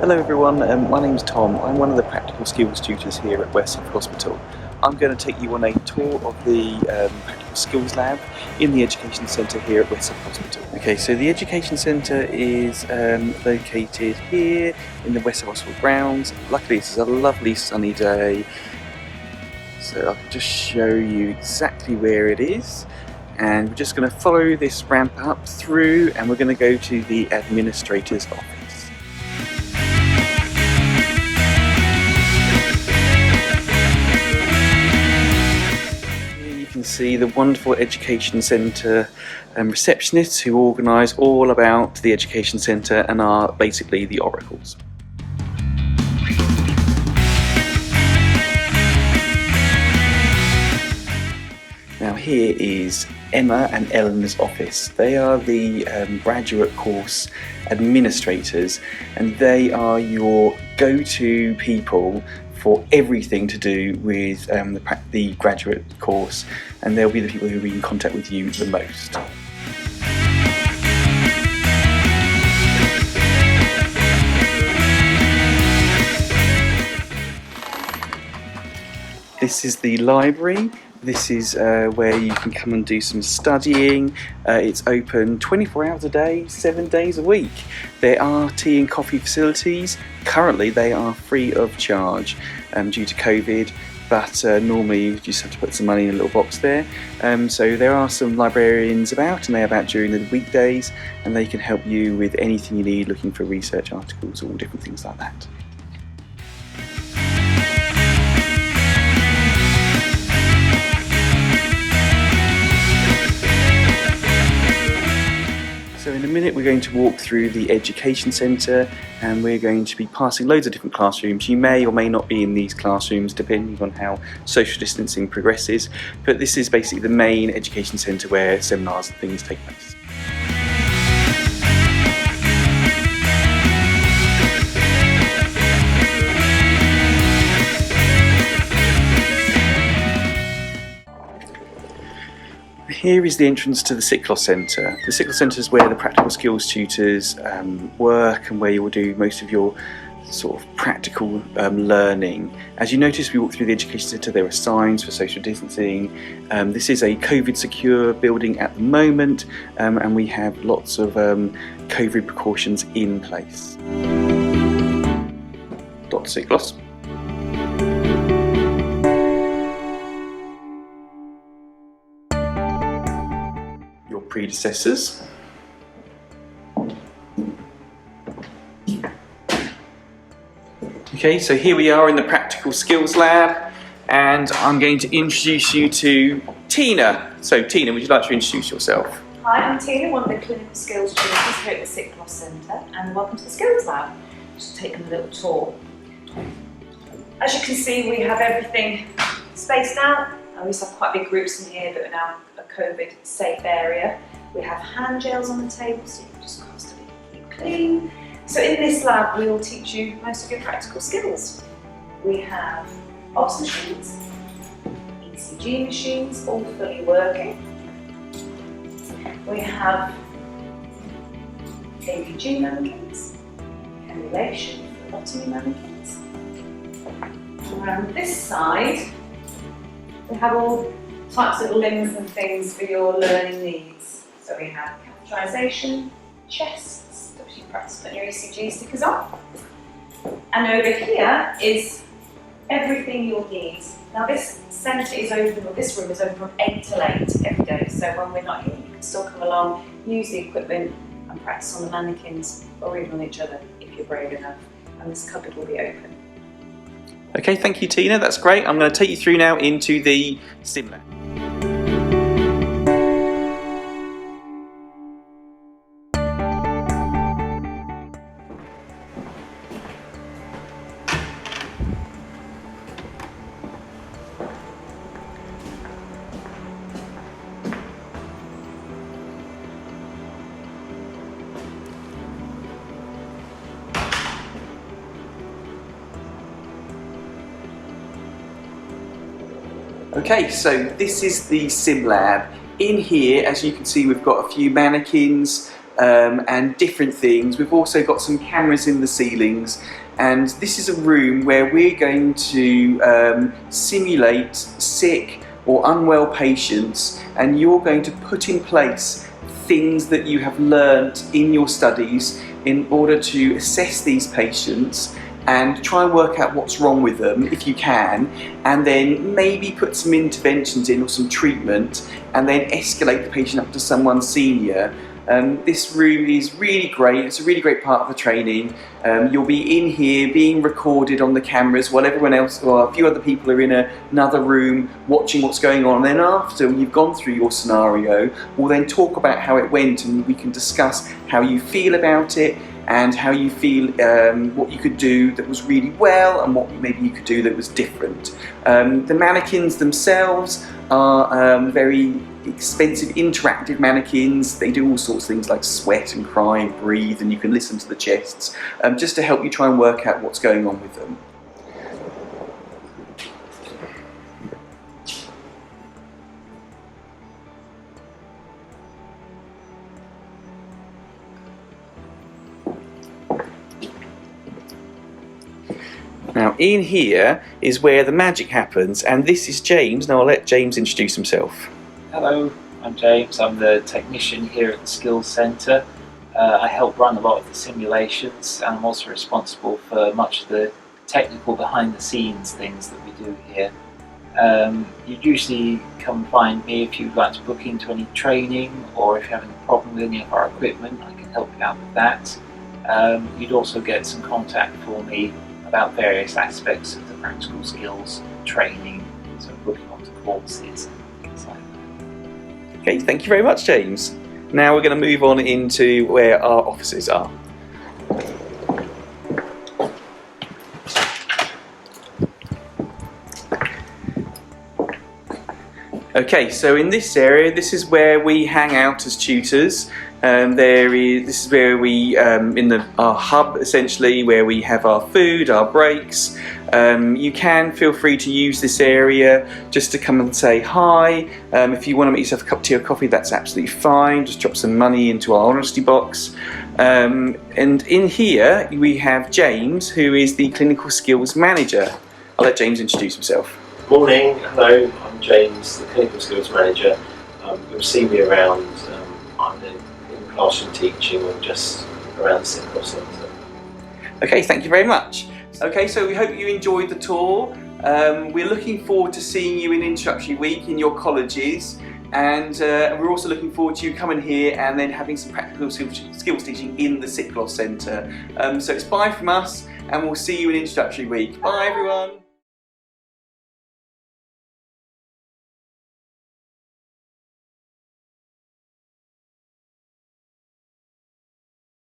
Hello everyone, my name's Tom. I'm one of the practical skills tutors here at West Suffolk Hospital. I'm going to take you on a tour of the practical skills lab in the education centre here at West Suffolk Hospital. Okay, so the education centre is located here in the West Suffolk Hospital grounds. Luckily this is a lovely sunny day, so I can just show you exactly where it is. And we're just going to follow this ramp up through and we're going to go to the administrator's office. See the wonderful education centre receptionists who organise all about the education centre and are basically the oracles. Now here is Emma and Eleanor's office. They are the graduate course administrators and they are your go-to people for everything to do with the graduate course, and they'll be the people who will be in contact with you the most. This is the library. This is where you can come and do some studying. It's open 24 hours a day, 7 days a week. There are tea and coffee facilities. Currently they are free of charge due to COVID, but normally you just have to put some money in a little box there. So there are some librarians about, and they're about during the weekdays, and they can help you with anything you need, looking for research articles, all different things like that. So in a minute we're going to walk through the education centre and we're going to be passing loads of different classrooms. You may or may not be in these classrooms depending on how social distancing progresses, but this is basically the main education centre where seminars and things take place. Here is the entrance to the Siklos Centre. The Siklos Centre is where the practical skills tutors work and where you will do most of your sort of practical learning. As you notice, we walk through the education centre, there are signs for social distancing. This is a COVID secure building at the moment, and we have lots of COVID precautions in place. Dr. Siklos. Your predecessors. Okay, so here we are in the practical skills lab, and I'm going to introduce you to Tina. So Tina, would you like to introduce yourself? Hi, I'm Tina, one of the clinical skills tutors here at the Siklos Centre, and welcome to the skills lab. Just taking a little tour. As you can see, we have everything spaced out. We used to have quite big groups in here, but we're now a COVID safe area. We have hand gels on the table, so you can just constantly keep clean. So in this lab, we will teach you most of your practical skills. We have OBS machines, ECG machines, all fully working. We have APG mannequins, emulation, phlebotomy mannequins. Around this side, we have all types of limbs and things for your learning needs. So we have catheterisation, chests, which you practice putting your ECG stickers on. And over here is everything you'll need. Now this centre is open, or this room is open from 8 till 8 every day. So when we're not here, you can still come along, use the equipment and practice on the mannequins or even on each other if you're brave enough. And this cupboard will be open. Okay, thank you Tina, that's great. I'm going to take you through now into the sim lab. Okay, so this is the sim lab. In here, as you can see, we've got a few mannequins and different things. We've also got some cameras in the ceilings, and this is a room where we're going to simulate sick or unwell patients, and you're going to put in place things that you have learnt in your studies in order to assess these patients and try and work out what's wrong with them if you can, and then maybe put some interventions in or some treatment, and then escalate the patient up to someone senior. This room is really great. It's a really great part of the training. You'll be in here being recorded on the cameras while everyone else, or a few other people, are in another room watching what's going on. And then after you've gone through your scenario, we'll then talk about how it went, and we can discuss how you feel about it and how you feel, what you could do that was really well and what maybe you could do that was different. The mannequins themselves are very expensive interactive mannequins. They do all sorts of things like sweat and cry and breathe, and you can listen to the chests, just to help you try and work out what's going on with them. Now in here is where the magic happens, and this is James. Now I'll let James introduce himself. Hello, I'm James. I'm the technician here at the Skills Centre. I help run a lot of the simulations, and I'm also responsible for much of the technical behind the scenes things that we do here. You'd usually come find me if you'd like to book into any training, or if you're having a problem with any of our equipment, I can help you out with that. You'd also get some contact for me about various aspects of the practical skills training, so booking onto courses and things like that. Okay, thank you very much, James. Now we're going to move on into where our offices are. Okay, so in this area, this is where we hang out as tutors. This is where we, our hub essentially, where we have our food, our breaks. You can feel free to use this area just to come and say hi. If you want to make yourself a cup of tea or coffee, that's absolutely fine. Just drop some money into our honesty box. And in here we have James, who is the clinical skills manager. I'll let James introduce himself. Morning, hello, I'm James, the Clinical Skills Manager. You'll see me around either in classroom teaching or just around the Siklos Centre. Okay, thank you very much. Okay, so we hope you enjoyed the tour. We're looking forward to seeing you in Introductory Week in your colleges, and we're also looking forward to you coming here and then having some practical skills teaching in the Siklos Centre. So it's bye from us, and we'll see you in Introductory Week. Bye everyone.